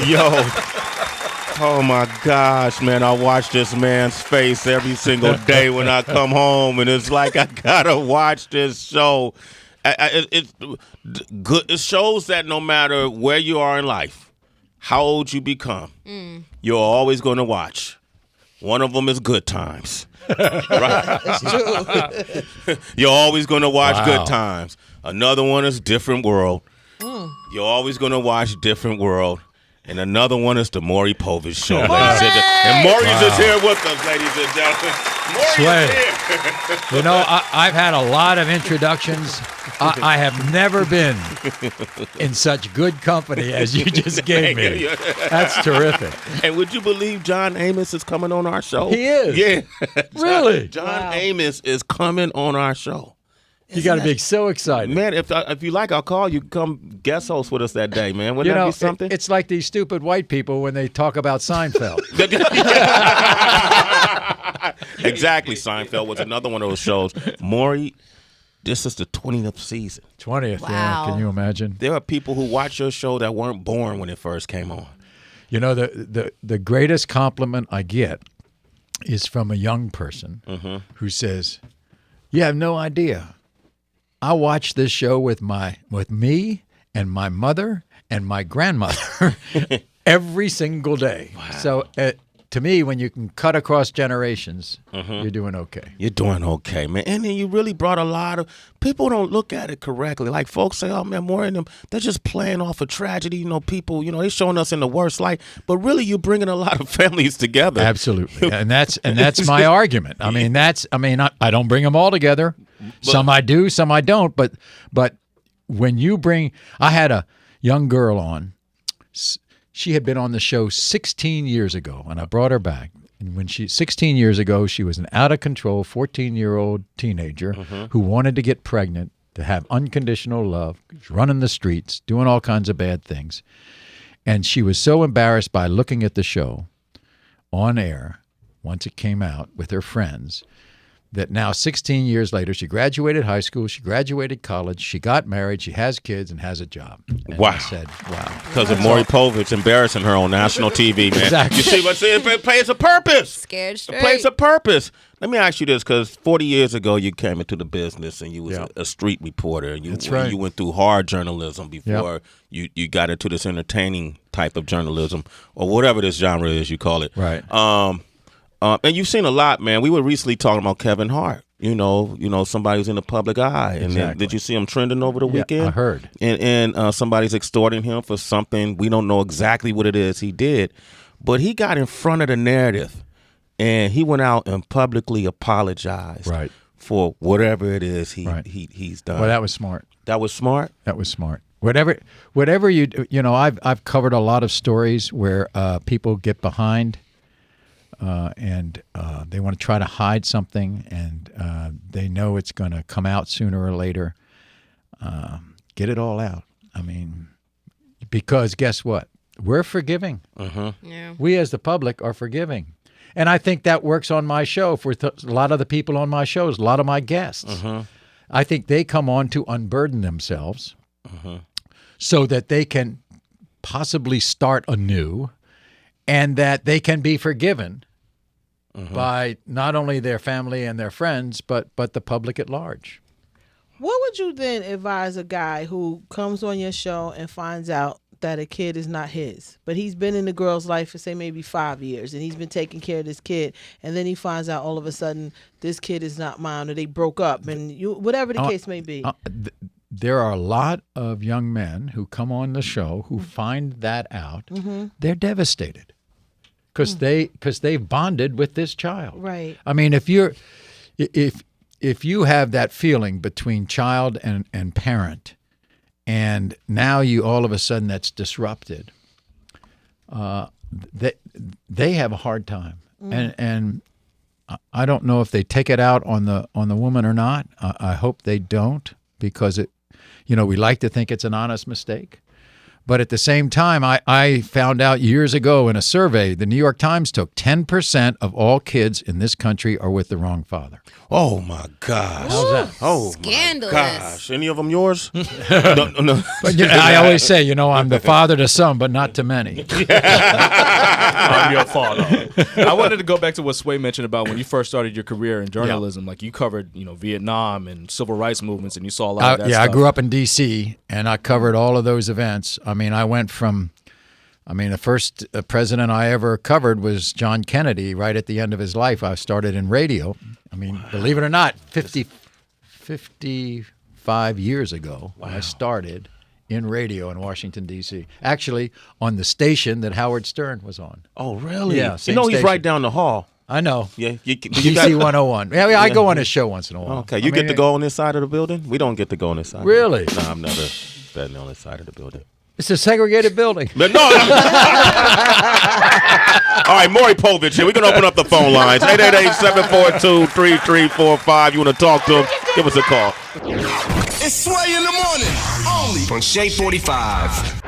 Yo. Oh my gosh, man! I watch this man's face every single day when I come home, and it's like I gotta watch this show. It's good. It shows that no matter where you are in life, how old you become, you're always going to watch. One of them is Good Times. Right? That's true. You're always going to watch Good Times. Another one is Different World. You're always going to watch Different World. And another one is the Maury Povich Show, ladies and gentlemen. And Maury's is here with us, ladies and gentlemen. Maury is here. You know, I've had a lot of introductions. I have never been in such good company as you just gave me. That's terrific. And would you believe John Amos is coming on our show? He is? Yeah. Really? John Amos is coming on our show. You got to be so excited. Man, if you like, I'll call you. Come guest host with us that day, man. Wouldn't that be something? It's like these stupid white people when they talk about Seinfeld. Exactly. Seinfeld was another one of those shows. Maury, this is the 20th season. 20th, Wow. yeah. Can you imagine? There are people who watch your show that weren't born when it first came on. You know, the greatest compliment I get is from a young person who says, "You have no idea. I watch this show with me and my mother and my grandmother every single day." Wow. So to me, when you can cut across generations, you're doing okay. You're doing okay, man. And then you really brought a lot of people don't look at it correctly. Like folks say, "Oh man, more in them, they're just playing off a tragedy." You know, people, they're showing us in the worst light. But really, you're bringing a lot of families together. Absolutely, and that's my argument. I mean, I don't bring them all together. Some I do, some I don't. But when you bring, I had a young girl on. She had been on the show 16 years ago, and I brought her back. And when 16 years ago, she was an out-of-control 14-year-old teenager who wanted to get pregnant, to have unconditional love, running the streets, doing all kinds of bad things. And she was so embarrassed by looking at the show on air, once it came out with her friends, that now 16 years later, she graduated high school, she graduated college, she got married, she has kids, and has a job. And wow. I said, wow. Because of Maury Povich embarrassing her on national TV, man. Exactly. You see what I'm saying? It plays a purpose. Scared straight. It plays a purpose. Let me ask you this, because 40 years ago, you came into the business and you was a street reporter. And That's right. You went through hard journalism before you got into this entertaining type of journalism, or whatever this genre is you call it. Right. And you've seen a lot, man. We were recently talking about Kevin Hart. Somebody who's in the public eye. And then, did you see him trending over the weekend? I heard. And somebody's extorting him for something. We don't know exactly what it is he did. But he got in front of the narrative, and he went out and publicly apologized for whatever it is he's done. Well, that was smart. That was smart? That was smart. Whatever you do, I've covered a lot of stories where people get behind and they want to try to hide something, and they know it's going to come out sooner or later. Get it all out. I mean, because guess what? We're forgiving. Yeah. We as the public are forgiving. And I think that works on my show for a lot of the people on my shows, a lot of my guests. I think they come on to unburden themselves so that they can possibly start anew, and that they can be forgiven by not only their family and their friends, but the public at large. What would you then advise a guy who comes on your show and finds out that a kid is not his, but he's been in the girl's life for, say, maybe 5 years, and he's been taking care of this kid, and then he finds out all of a sudden this kid is not mine, or they broke up, and whatever the case may be? There are a lot of young men who come on the show who find that out. They're devastated because they've bonded with this child. Right. I mean, if you have that feeling between child and parent, and now you all of a sudden that's disrupted, they have a hard time, and I don't know if they take it out on the woman or not. I hope they don't, because we like to think it's an honest mistake, But at the same time, I found out years ago in a survey, the New York Times took 10% of all kids in this country are with the wrong father. Oh my gosh! How's that? Oh Scandalous. my gosh! Any of them yours? no. But I always say, I'm the father to some, but not to many. I'm your father. I wanted to go back to what Sway mentioned about when you first started your career in journalism. Like you covered, Vietnam and civil rights movements, and you saw a lot of that stuff. I grew up in D.C., and I covered all of those events. I went from, the first president I ever covered was John Kennedy right at the end of his life. I started in radio. Believe it or not, 55 years ago, I started in radio in Washington, D.C. Actually, on the station that Howard Stern was on. Oh, really? Yeah, he's station. right down the hall. I know. Yeah, DC 101. Yeah, I go on his show once in a while. Okay, you get to go on this side of the building? We don't get to go on this side. Really? No, I've never been on this side of the building. It's a segregated building. But no. All right, Maury Povich here. We're going to open up the phone lines. 888-742-3345. You want to talk to him? Give us a call. It's Sway in the morning, only on Shade 45.